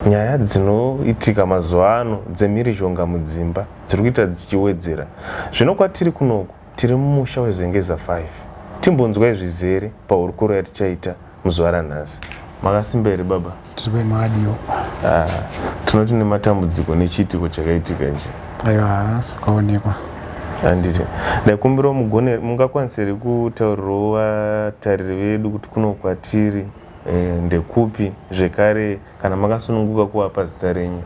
nyaya dzinoitika mazuva ano dzemhirizhonga mudzimba dziri kuita dzichiwedzera. Zvino kwatiri kunoku tiri mumusha wezengeza 5. Timbonzwai zvizere pahurukuro yatichaita muzuva ranhasi. Makasimba here baba? Tiri madiyo. Tinoti nematambudziko nechiitiko chakaitika ichi. Aiwa, zvakaonekwa. Handiti. Ndaikumbira mungakwanisa here kutaurirawo vatariri vedu kuti kuno kwatiri ndekupi zvekare kana makasununguka kuvapa zita renyu?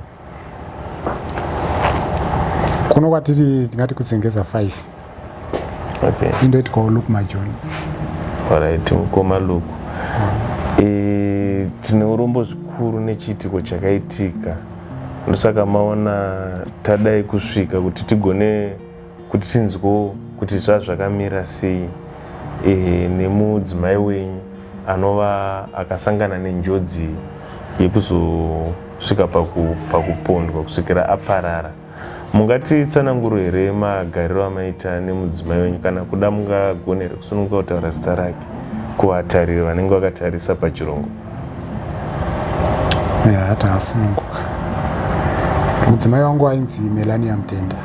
Kuno kwatiri tingati kudzengeza 5. Okay. Indoitikawo Luke Majoni. Alright, mukoma Luke. Tine urombo zvikuru nechiitiko chakaitika. Ndosaka maona tadai kusvika kuti tigone kuti tinzwo kuti zvakamira sei nemudzimai wenyu anova akasangana nenjodzi yekuzosvika pakupondwa kusvikira aparara. Mungatitsanangura here magariro amaita nemudzimai wenyu, kana kuda mungagona here kusununguka kutaura zita rake kuvatariri vanenge vakatarisa pachirongo? Takasununguka. Mudzimai wangu ainzi Melania Mutenda.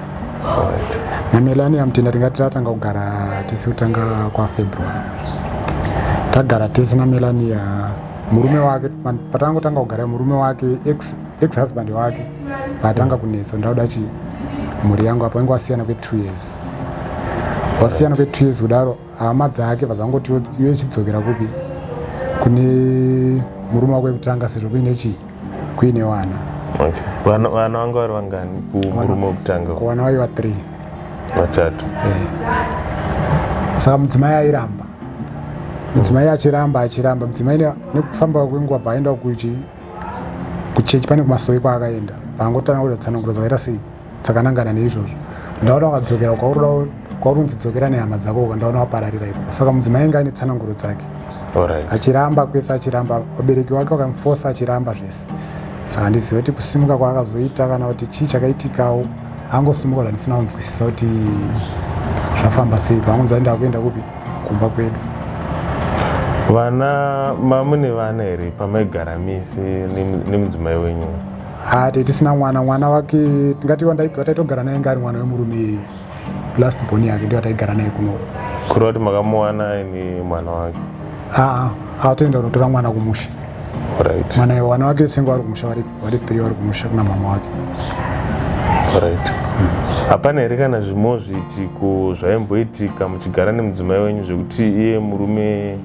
naMelania Mutenda tingati tatanga kugara tese kutanga kwaFebruary. Tagara tese naMelania, murume wake patangotanga kugara murume wake ex husband wake patanga kunetsa ndauda chi mhuri yangu apa ingo wasiyana kwe2 years. Wasiyana kwe2 years kudaro hama dzake vazangoti iwe chidzokera kupi kune murume wake kutanga sezvo kuine wana. Vana vanga vari vangani kumurume wekutanga? Kuwana vaiva 3. Vatatu. Saka mudzimai airamba. Mudzimai achiramba. Mudzimai nekufamba kwenguva bva aenda kuchechi pane kumasoi kwaakaenda. Vangotanga kuti tsananguro dzakaita sei dzakanangana neizvozvo. Ndaona wakadzokera kwaurunzi dzokera nehama dzako ndaona wapararira ipo. Saka mudzimai ainge aine tsananguro dzake. Achiramba kwese achiramba. Vabereki vake vakamufosa achiramba zvese. Saka handizivi kuti kusimuka kwaakazoita kana kuti chii chakaitikawo, angosimuka kuti handisina kunzwisisa kuti zvafamba sei. Vangonzwa ndava kuenda kupi kumba kwedu. Vana mamune vana here pamaigara misi nemudzimai wenyu? Tisina mwana wake tingati wataitogara naye ngari mwana wemurume last born yake ndio wataigara naye kuno. Kureva kuti makamuwana aine mwana wake? Toenda kunotora mwana kumusha. Mwana wake sengo vari kumusha vari 3 vari kumusha kuna mama wake. Hapana here kana zvimwe zviitiko zvaimboitika muchigara nemudzimai wenyu zvekuti iye murume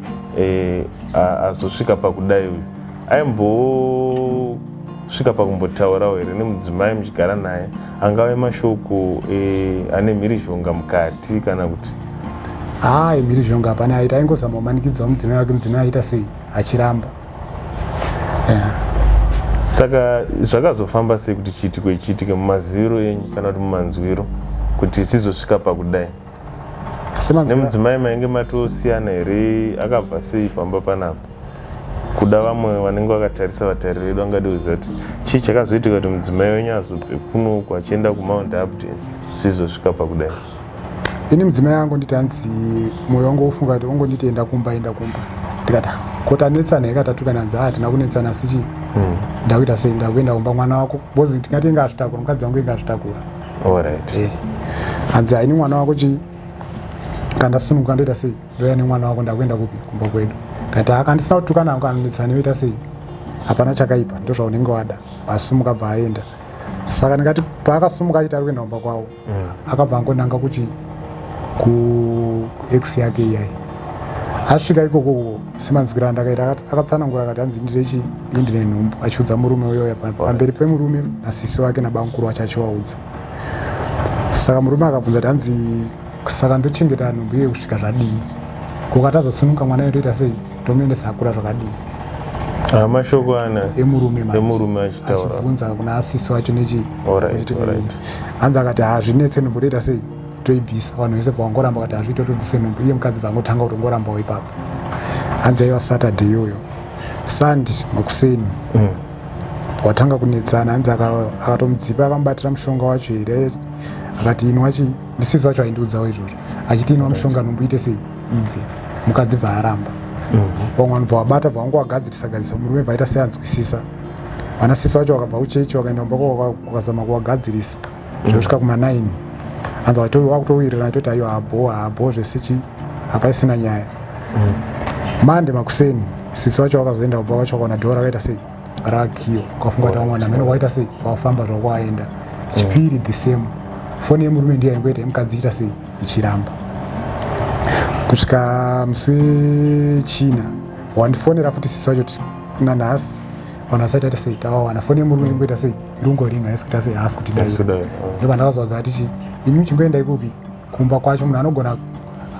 azosvika pakudai uyu aimbosvika pakumbotaurawo here nemudzimai muchigara naye angave mashoko ane mhirizhonga mukati kana kuti? Mhirizhonga hapana aita, aingozama kumanikidzawo mudzimai wake. Mudzimai aita sei achiramba. Saka zvakazofamba sei kuti chiitiko ichiitike mumaziviro enyu kana kuti mumanzwiro kuti chizosvika pakudai? Nemudzimai mainge matosiyana here? Akabva sei pamba panapa? Kuda vamwe vanenge vakatarisa vatariri vedu vangade kuziva kuti chii chakazoitika kuti mudzimai wenyu azobve kunoku achienda kuMount Upton zvizosvika pakudai? Ini mudzimai wangu nditi hanzi mwoyo wangu ufunga kuti ongonditi enda kumba. Ndikati kota netsana ikatatuka nanzi hatina kunetsana sichi ndakuita sei ndakuenda kumba mwana wako bozi tingati inga azvitakura mukadzi wangu inga azvitakura. Hanzi haini mwana wako chi kandasimuka ndoita sei ndoya nemwana wako ndakuenda kupi kumba kwedu. Ndikati akandisina kutukana kanonetsana yoita sei hapana chakaipa ndozvaunenge wada. Asumuka bva aenda. Saka ndikati paakasumuka achiti ari kuenda kumba kwawo akabva angonanga ku ex yake iyai. Asvika ikoko semanzwira ndakaita akatsanangura akati hanzi ndirechi indine nhumbu achiudza murume uyoyo pamberi pemurume nasisi wake nabamukuru wacho achivaudza. Saka murume akabvunza kuti hanzi saka ndochengeta nhumbu iye kusvika zvadii kokatazosununguka mwana yotoita sei tomuendesa akura zvakadii. Mashoko ana emurume achibvunza kuna asisi wacho nechi hanzi akati zvinetse nhumbu toita sei toibvisa. Vanhu vese vangoramba kuti hazviito tobvise nhumbu. Iye mukadzi vangotanga kutongorambawo ipapo. Hanzi aiva Saturday iyoyo. Sunday makuseni watanga kunetsana. Hanzi akatomudzipa akamubatira mushonga wacho here akati inwa chi ndisisi wacho aindiudzawo izvozvo achiti inwa mushonga nhumbu ite sei ibve. Mukadzi bva aramba. Vamwe vanhu bva vabata bva vangowagadzirisa murume bva aita seanzwisisa vanasisi vacho vakabva kuchechi vakaenda kumba vakazama kuvagadzirisa zvosvika kuma9 anza vakutowirira toti aiwa habo zvesichi hapaisina nyaya. Mande makuseni sisi vacho vakazoenda kumba vacho vakaona dhoo rakaita sei rakiyo kwafunga kuti mwana mene kwaita sei kwafamba zvakwaenda. Chipiri the same foni yemurume ndiyo yaingoita yemukadzi ichita sei ichiramba. Kusvika musi china wandifonera futi sisi vacho kuti nanhasi vanhu vasaita sei tawawana foni yemurume ingoita sei irungoringa yasikuita sei haasi kuti dai ndipo ndakazowadza atichi imi muchingoendai kupi kumba kwacho munhu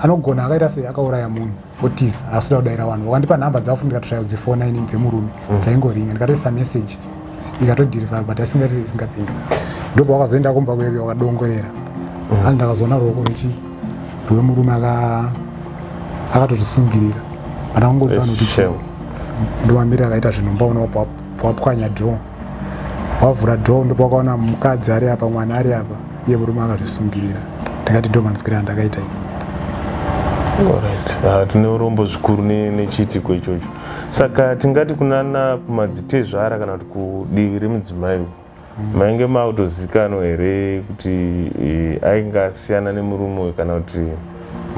anogona akaita sei akauraya munhu otiza asida kudaira vanhu wakandipa nhamba dzavo ndikatotsvaga kudzifona inini dzemurume dzaingoringa ndikatoisa meseji ikatodhirivha but asingati isingapindu ndobva wakazoenda kumba kweke wakadongorera asi ndakazoona ruoko rwemurume akatozvisungirira andangongodza vanhu kuti ndomamiri akaita zvinhu mbaona wapwanya dhoo wavhura dhoo ndipo wakaona mukadzi ari apa mwana ari apa iye murume akazvisungirira ndakati ndomanzwira ndakaita tine urombo zvikuru nechiitiko ichocho. Saka tingati kunana kumadzitezvara kana kuti kudivi remudzimai mainge makutozikanwa here kuti ainge asiyana nemurume kana kuti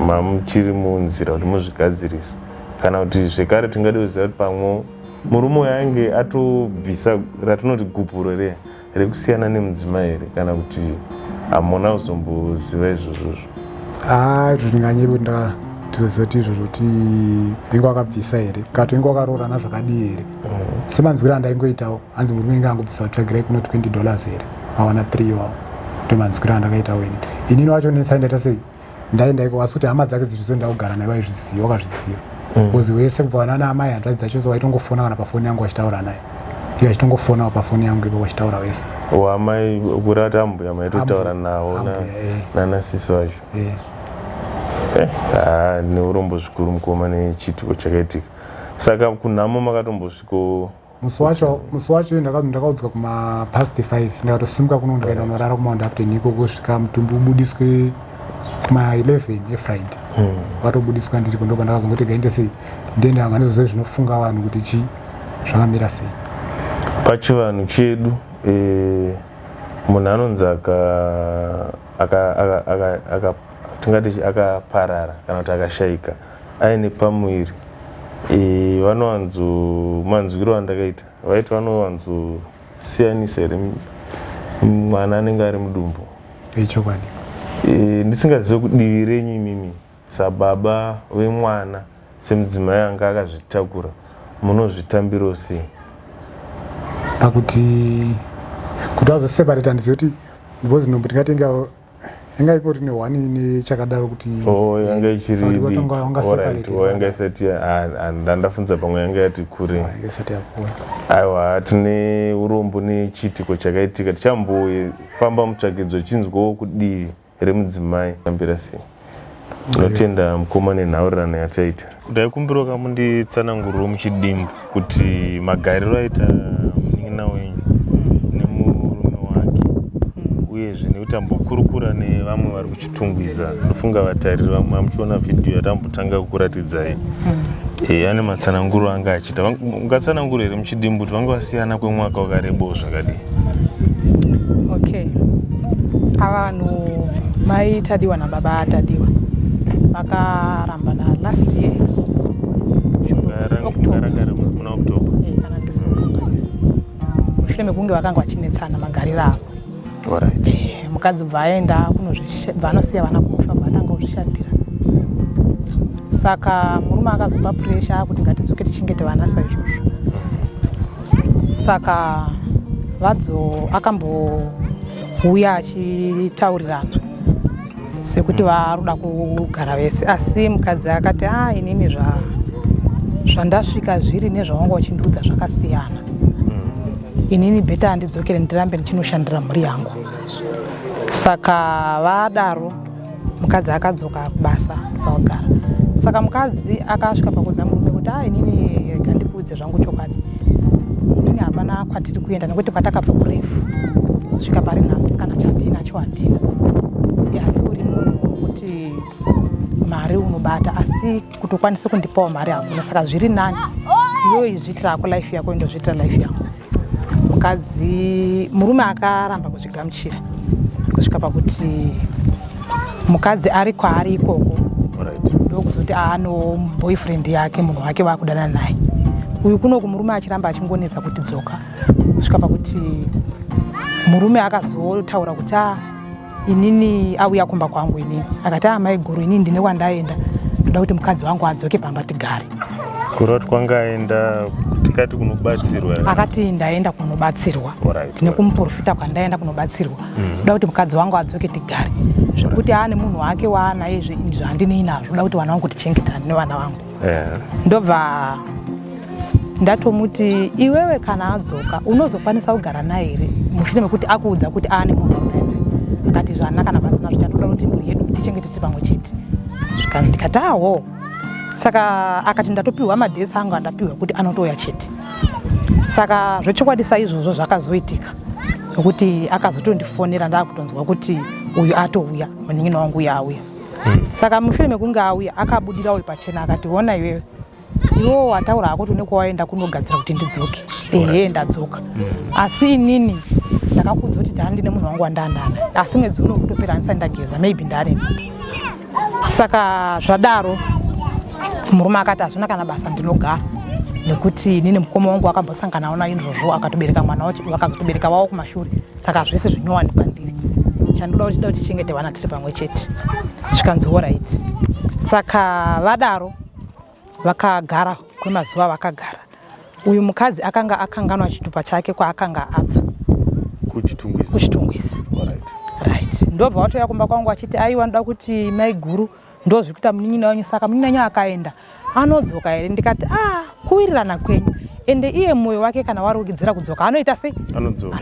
mamuchiri munzira kuti muzvigadzirisa kana kuti zvekare tingade kuziva kuti pamwe murume uyo ainge atobvisa ratinoti gupuro rekusiyana nemudzimai here kana kuti hamuna kuzomboziva izvozvozvo? Zvinganyebo ndatizodzoti izvozvo kuti inge wakabvisa here kato inge wakaroorana zvakadii here semanzwiro andaingoitawo hanzi murume inge angobvisa kutsvagirai kuno $20 here awana 3 wavo ndomanzwiro andakaitawo inini wacho nesaindaita sei ndaendaiko asi kuti hama dzake dzichizoenda kugara naye vaizviziva wakazviziva kozi wese kubva wana naamai hanzvadzi dzacho so waitongofona kana pafoni yangu wachitaura naye iye achitongofona pafoni yangu ipo wachitaura wese wamai kurati ambuya maitotaura nawo nanasisi wacho neurombo zvikuru mukoma nechiitiko chakaitika. Saka kunhamo makatombosviko musi wacho ndakaudzwa kuma past 5 ndakatosimuka kuno ndikaenda kunorara kuma ndapte niko kusvika mutumbi ubudiswe kuma 11 yeFriday watobudiswa nditiko ndoba ndakazongoti gainde sei ndiende hanga ndizozve zvinofunga vanhu kuti chi zvakamira sei pachivanhu chedu. Munhu anonzi tingati akaparara kana kuti akashayika aine pamuviri manzwiro andakaita vaiti vanovanzosiyanisa here mwana anenge ari mudumbu chokwadi. Ndisingazive kudivi renyu imimi sababa vemwana semudzimai anga akazvitakura munozvitambiro sei pakuti vazoseparata ndizive kuti because nombo tingati inga ipoti ne1 nechakadaro kuti yanga isati ndandafunza pamwe yanga yati kure aiwa tine urombo nechiitiko chakaitika tichambofamba mutsvakidzo chinzwawo kudivi remudzimai tambira sei notenda mukoma nenhaurirano yataita. Ndaikumbira kamunditsananguriro muchidimbu kuti magariro aita munin'ina wenyu nemurume wake uyezve nekuti ambokurukura nevamwe vari kuchitungwiza ndofunga vatariri vamwe amuchiona vhidhiyo yatambotanga kukuratidzai ane matsananguro anga achita. Ungatsananguro here muchidimbu kuti vanga vasiyana kwemwaka wakarebawo zvakadii? Okay, avanhu mai tadiwa nababa atadiwa vakarambana last year muna October kana ndizvokanganisi mushure mekunge vakanga vachinetsana magariro avo. Mukadzi ubva aenda kunobva anosiya vana kufa bva atanga kuzvishadira saka murume akazopa puresha kuti ngatidzoke tichengete vana saizvozvo saka akambouya achitaurirana sekuti varuda kugara vese asi mukadzi akati inini zvandasvika zviri nezvawanga uchindiudza zvakasiyana inini bheta handidzokere ndirambe ndichinoshandira mhuri yangu. Saka vadaro mukadzi akadzoka kubasa kwakagara saka mukadzi akasvika pakudza murume kuti inini rega ndikuudze zvangu chokwadi inini hapana kwatiri kuenda nekuti kwatakabva kurefu kusvika pari nhasi kana chatinacho handina asi uri munhu wokuti mari unobata asi kuti ukwanise kundipawo mari hakuna saka zviri nani iwewe izviitira hako life yako indozviitira life yangu. mukadzi murume akaramba kuzvigamuchira kusvika pakuti mukadzi ari kwaari ikoko ndokuzoti ano boyfriend yake munhu wake vakudana naye. Uyu kunoku murume achiramba achingonetsa kuti dzoka kusvika pakuti murume akazotaura kuti inini auya kumba kwangu inini akati mai guru inini ndine kwandaenda ndoda kuti mukadzi wangu adzoke pamba tigare. Kuroti kwanga aenda tikati kunobatsirwa akati ndaenda kunobatsirwa nekumuprofita kwandaenda kunobatsirwa ndoda kuti mukadzi wangu adzoke tigare zvekuti ane munhu wake waanaye zvandinei nazvo ndoda kuti vana vangu tichengetane nevana vangu. Ndobva ndatomuti iwewe kana adzoka unozokwanisa kugara naye here mushure mekuti akuudza kuti ane munhu waunai naye. Akati zvanaka kana pasina zvichatoda kuti mhuri yedu tichengetete pamwe chete. Ndikati awo. Saka akati ndatopiwa madhesi angu andapiwa kuti anotouya chete. Saka zvechokwadi saizvozvo zvakazoitika nokuti akazotondifonera ndakutonzwa kuti uyu atouya munin'ina wangu uyu auya. Saka mushure mekunge auya akabudira uyu pachena akati ona iwewe iwo wataura kuti une kwawaenda kunogadzira kuti ndidzoke. Ndadzoka. Asi inini ndakakudza kuti ndandine munhu wangu wandandana asi mwedzi uno kutopera ndisati ndageza maybe ndane. Saka zvadaro murume akati hazvina kana basa ndinogara nekuti nini mukoma wangu akambosangana nawo izvozvo akatobereka mwana wacho vakazotobereka wavo kumashure. Saka zvese zvinyowani kwandiri chandoda kuti tichengete vana tiri pamwe chete. Zvikanzi alright. Saka vadaro vakagara kwemazuva vakagara. Uyu mukadzi akanga akanganwa chitupa chake kwaakanga abva kuchitungwisa. Right. Ndobva watoya kumba kwangu achiti aiwa ndoda kuti mai guru ndozviri kuita munin'ina wanyu. Saka munin'ina wanyu akaenda anodzoka here? Ndikati kuwirirana kwenyu ende iye mwoyo wake kana warukidzira kudzoka anoita sei? Anodzoka.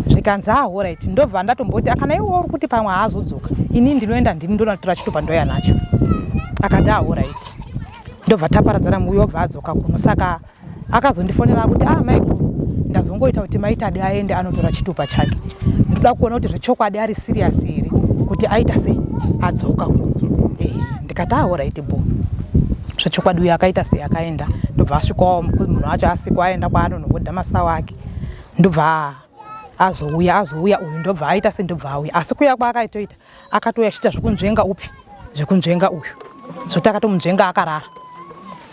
Zvikanzi alright. Ndobva ndatomboti kana iwe uri kuti pamwe haazodzoka ini ndinoenda ndini ndonatora chitupa ndoya nacho. Akati alright. Ndobva taparadzana muyo obva adzoka kuno. Saka akazondifonera kuti mai guru ndazongoita kuti maitadi aende anotora chitupa chake. Ndoda kuona kuti zvechokwadi ari serious here kuti aita sei adzoka kuno. Ndikati alright bo. Zvechokwadi uyu akaita sei akaenda. Ndobva asvikawo munhu wacho asiko aenda kwaanonobhodha masawa ake. Ndobva azouya uyu ndobva aita sei ndobva auya. Asi kuya kwaakaitoita akatoya achita zvekunzvenga upi zvekunzvenga uyu zvokuti akatomunzvenga akarara.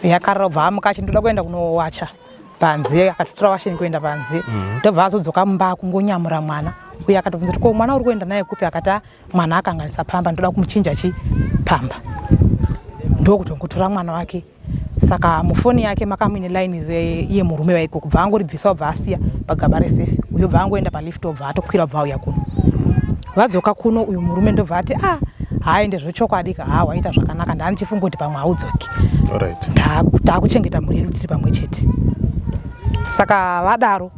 Yakarara obva amuka achiti ndoda kuenda kunowacha panze. Akatotora washeni kuenda panze. Ndobva azodzoka mumba kungonyamura mwana. Uyu akatobvunza kuti ko mwana uri kuenda naye kupi? Akati mwana akanganisa pamba ndoda kumuchinja pamba. Ndokutongotora mwana wake. Saka mufoni yake makamuine line iye murume waiko kubva angoribvisa obva asiya pagaba resefi. Uyu obva angoenda palift obva atokwira obva auya kuno. Vadzoka kuno uyu murume ndobva ati haende zvechokwadi waita zvakanaka ndani chifungo kuti pamwe haudzoki. Takuchengeta mhuri yedu tiri pamwe chete. Saka vadaro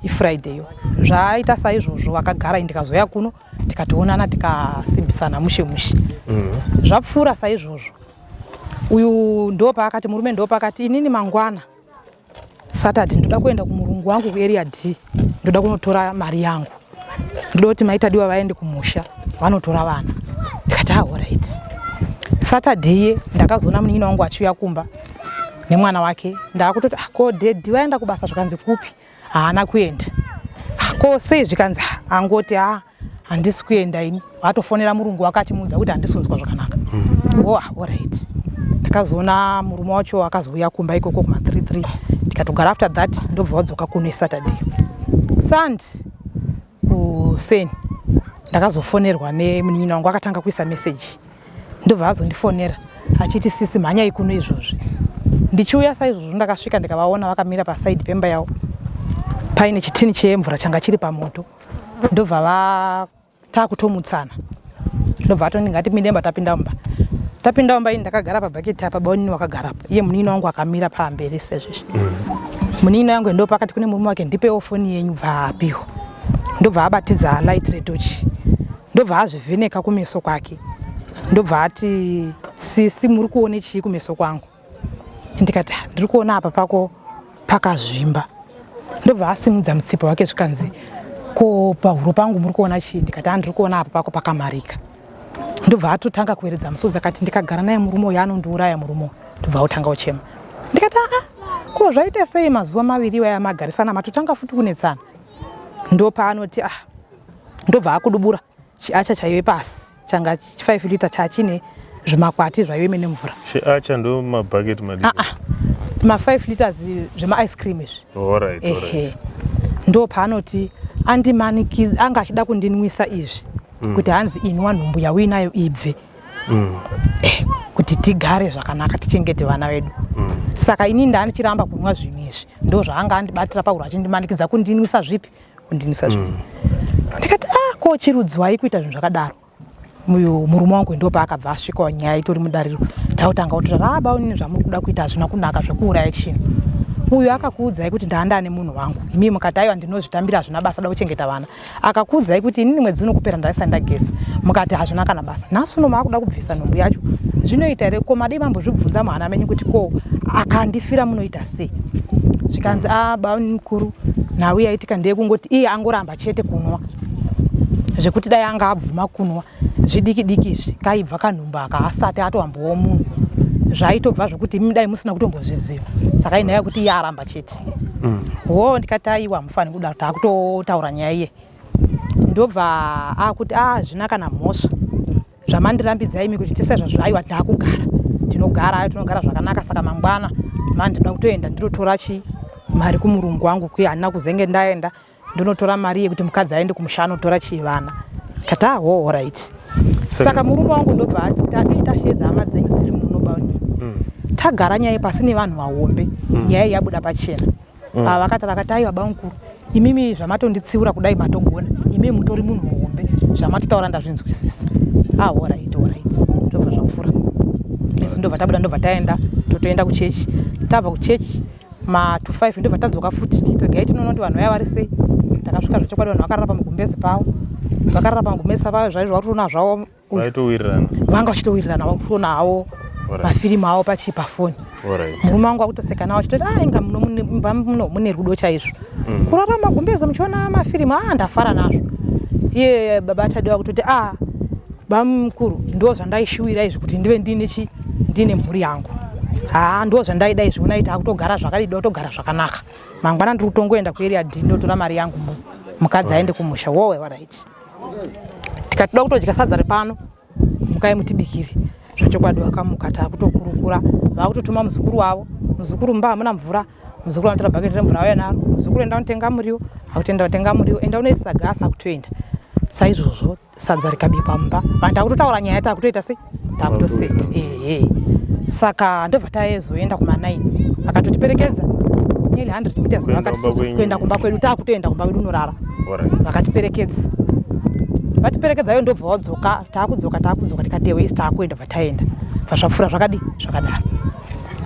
iFridayyo zvaita saizvozvo vakagara ndikazoya kuno tikatoonana tikasimbisana mushe. Zvapfuura saizvozvo uyu ndopaakati murume ndopaakati inini mangwana Saturday ndoda kuenda kumurungu wangu kuarea D. Ndoda kunotora mari yangu. Ndoda kuti maitadiwa vaende kumusha vanotora vana. Ndikati alright. Saturday ndakazoona munin'ina wangu achiuya kumba nemwana wake. Ndakutoti ko daddy waenda kubasa zvikanzi kupi? Haana kuenda. Ko sei zvikanzi angoti handisi kuenda ini. Watofonera murungu wakachimudza kuti handisonzwa zvakanaka. Alright. Ndakazoona murume wacho akazouya kumba ikoko kuma 33. Tikatogara after that ndobva wadzoka kuno Saturday. Sunday kuseni ndakazofonerwa nemunin'ina wangu akatanga kuisa message. Ndobva azondifonera achiti sisi mhanyai kuno izvozvi. Ndichiuya saizvozvo ndakasvika ndikavaona vakamira paside pemba yavo paine chitini chemvura changa chiri pamoto. Ndobva takutomutsana. Ndobva atoni ngati midemba tapinda mumba ini ndakagara pabhaketi apa baunini wakagara apa. Iye munin'ina wangu akamira pamberi sezvezvi. Munin'ina wangu ndo pakati kune murume wake ndipewo foni yenyu bva apiwa. Ndobva abatidza light redochi. Ndobva azvivheneka kumeso kwake. Ndobva ati sisi muri kuone chii kumeso kwangu? Ndikati ndiri kuona apa pako pakazvimba. Ndobva asimudza mutsipa wake zvikanzi ko pahuro pangu muri kuona chii? Ndikati ndiri kuona apa pako pakamarika. Ndobva atotanga kuweredza musodzi akati ndikagara naye murume uyu anondiuraya murume. Ndobva otanga uchema. Ndikati ko zvaita sei mazuva maviri waya magarisana matotanga futi kunetsana. Ndo paanoti ndobva akudubura chiacha chaiwe pasi changa 5 lita chachine zvimakwati zvaiwe mene mvura. Chiacha ndo mabhaketi madiki. Ma 5 liters zvema ice cream izvi. Alright. Ndo paanoti andimanikiza anga achida kundinwisa izvi kuti hanzi inwa nhumbu yawinayo ibve. Kuti tigare zvakanaka tichengete vana vedu. Saka ini ndanichiramba kunwa zvinhu izvi ndo zvaanga andibatira pauro achindimanikidza kundinwisa zvipi kundinwisa zvipi. Ndikati ko chirudzwai kuita zvinhu zvakadaro. Murume wangu ndo paakabva asvikawo nyaya itori mudariro tautanga kuti baunini zvamuri kuda kuita hazvina kunaka zvekuuraya chinhu. Uyu akakuudzai kuti ndaanda nemunhu wangu imi mukati aiwa ndinozvitambira hazvina basa da kuchengeta vana. Akakuudzai kuti inini mwedzi unokupera ndaisa ndageza mukati hazvina kana basa. Nhasi uno maakuda kubvisa nhumbu yacho. Zvinoita here ko madei mambozvibvunza muhana menyu kuti ko akandifira munoita sei. Zvikanzi bauni mukuru nawe yaitika ndeye kungoti iye angoramba chete kunwa. Zvekuti dai anga abvuma kunwa zvidiki diki izvi kaibva kanhumba asati atohambowo munhu. Zvaitobva zvokuti imi dai musina kutombozviziva. Saka inhaya kuti iye aramba chete. Ndikati aiwa mufani kudaro takutotaura nyaya iye. Ndobva akuti zvina kana mhosva. Zvamandirambidzai imi kuti tise zvaiwa takugara. Tinogara zvakanaka saka mangwana mandida kutoenda ndirotora mari kumurungu wangu kuye handina kuzenge ndaenda ndonotora mari yekuti mukadzi aende kumushano tora chivana. Kati alright. Saka murume wangu ndobva ati tashedza hama dzenyu dziri muno bauni. Tagara nyaya pasi nevanhu vahombe. Nyaya yabuda pachena. Vakati aiwa bankuru imimi zvamatonditsiura kudai matogona imi mutori munhu muhombe zvamatotaura ndazvinzwisisa. Alright. Ndobva zvapfura. Ndobva tabuda ndobva taenda totoenda kuchechi. Tabva kuchechi ma 2:05 ndobva tadzoka futi regai tinoona kuti vanhu vaya vari sei. Takasvika zvechokwadi vanhu vakarara pamugumbezi pavo. Vakarara pamugumbezi pavo zvaizvo vari kuona zvavo. Vanga vachitowirirana vari kuona havo mafirimu avo pafoni. Murume wangu akutoseka nawo achitoti inga muno mune rudo chaizvo. Kurara magumbezi muchiona mafirimu ndafara nazvo. Iye baba atadiwa kutoti bamukuru ndo zvandaishuwira izvi kuti ndive ndine mhuri yangu. Ndo zvandaida izvi unaita kutogara zvakadida kutogara zvakanaka. Mangwana ndiri kutongoenda kuarea D ndotora mari yangu mukadzi aende kumusha. Alright. Tikatoda kutodya sadza repano mukai mutibikire. Zvechokwadi vakamuka takutokurukura vakutotuma muzukuru wavo. Muzukuru mba hamuna mvura. Muzukuru anotora bhaketi remvura auya naro. Muzukuru enda unotenga muriwo. Akutoenda kutenga muriwo. Enda unoisa gasi akutoenda. Saizvozvo sadza rikabikwa mumba. Vanhu takutotaura nyaya takutoita sei? Takutoseka. Saka ndobva taezoenda kuma9 vakatotiperekedza nearly 100 meters vakati kuenda kumba kwedu takutoenda kumba kwedu unorara. Vakatiperekedza. Vatiperekedzayo ndobva wadzoka takudzoka tikati wese takuenda vataenda. Zvapfura zvakadaro.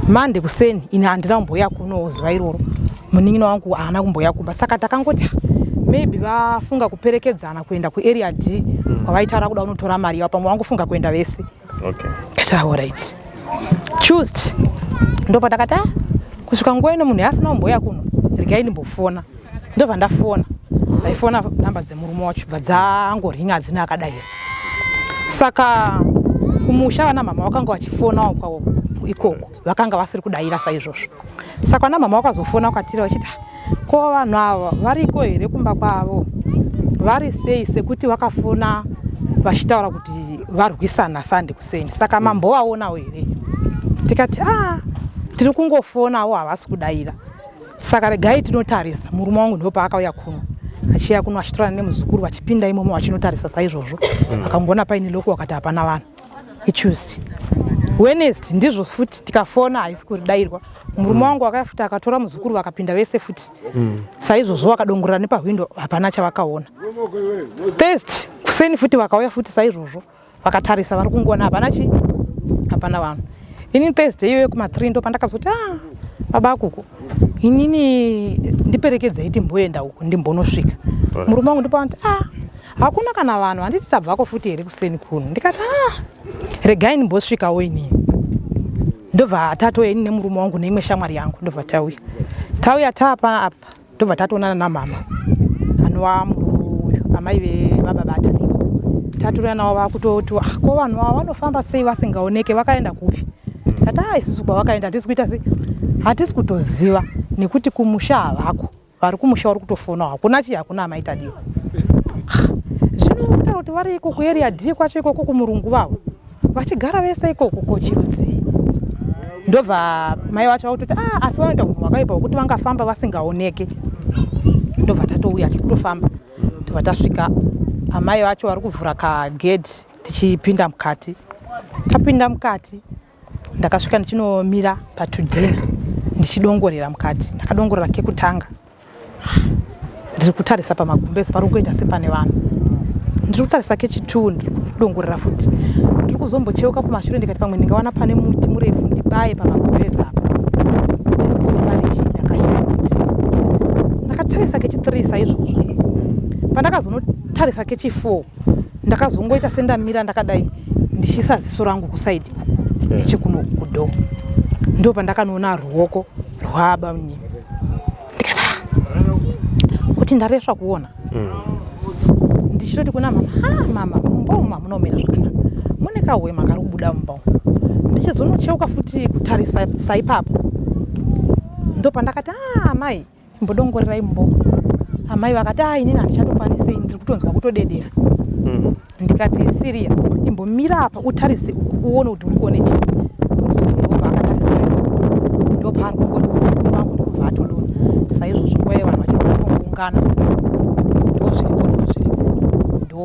Mande kuseni ine handina kumboya kuno zuva iroro. Munin'ina wangu haana kumboya kumba. Saka takangoti maybe vafunga kuperekedzana kuenda kuarea D kwavaitaura kuda unotora mari yavo pamwe vangofunga kuenda vese. Kati alright. Tuesday ndobva takati kusvika nguva ino munhu asina kumboya kuno regai ndimbofona. Ndobva ndafona. Ndaifona namba dzemurume wacho bva dzangoringa hadzina akadayira. Saka kumusha vana mama vakanga vachifonawo kwavo ikoko vakanga vasiri kudayira saizvozvo. Saka vana mama vakazofona kwatiri vachiti ko vanhu ava variko here kumba kwavo vari sei sekuti vakafona vachitaura kuti varwisana sande kuseni. Saka mambovaonawo here. Tikati tiri kungofonawo havasi kudayira. Saka regai tinotarisa. Murume wangu ndo paakauya kuno achiya kuno achitorana nemuzukuru vachipinda imomo vachinotarisa saizvozvo. Vakangona paine loko vakati hapana vanhu. iTuesday. Wednesday ndizvo futi tikafona haisi kudayirwa. Murume wangu akafuti akatora muzukuru vakapinda vese futi. Saizvozvo vakadongorera nepahwindo hapana chavakaona. Thursday kuseni futi vakauya futi saizvozvo vakatarisa vari kungona hapana vanhu. Ini Thursday iyoyo kuma3 ndo pandakazoti baba kuku inini ndiperekedzei timboenda uku ndimbonosvika. Murume wangu ndipo anti hakuna kana vanhu handiti tabvako futi here kuseni kuno. Ndikati regai ndimbosvikawo inini. Ndobva tatoya ini nemurume wangu neimwe shamwari yangu ndobva tauya taapa ndobva tatoonana namama anova amai vebaba vatadika. Tatorana navo vakutoti ko vanhu ava vanofamba sei vasingaoneke vakaenda kupi. tata isusu kwawakaenda hatisi kuita sei, hatisi kutoziva nekuti kumusha havako, vari kumusha vari kutofona hakuna chii, hakuna amaita diwa. Zvino kutaura kuti vari ikoko area D kwacho ikoko kumurungu vavo vachigara vese ikoko kochirudzii. Ndobva mai vacho vakutoti asi vanoita kunhu hwakaipa hwekuti vangafamba vasingaoneke. Ndobva tatouya tichitofamba, ndobva tasvika amai vacho vari kuvhura kagedhi tichipinda mukati. Tapinda mukati ndakasvika ndichinomira patudhina ndichidongorera mukati. Ndakadongorera kekutanga ndiri kutarisa pamagumbezi pari kuenda sepane vanhu. Ndiri kutarisa kechituu ndiri kudongorera futi. Ndiri kuzombocheuka kumashure ndikati pamwe ndingawana pane muti murefu ndibaye pamagumbezi apa. Ndakatarisa kechi3 saizvozvo. Pandakazonotarisa kechi4 ndakazongoita sendamira ndakadai ndichisa ziso rangu kusaidi nechekuno kudho. Ndo pandakanoona ruoko rwaba munye. Ndikati kuti ndareswa kuona. Ndichitoti kuna mama, mama mboma munomira zvakanaka. Mune kahwema kari kubuda mumba. Ndichizonocheuka futi kutarisa saipapo. Ndo pandakati amai mbodongorerai mumba. Amai vakati inini handichatokwanisei ndiri kutonzwa kutodedera. Ndikati Siria imbomira apa utarise uone kuti uri kuone chii. Ndobva akatarisa ndo paari kungoti usiku wangu ndikubva atodona. Saizvozvo kwaiva vanhu vachiri kuungana. Ndo zviripo ndo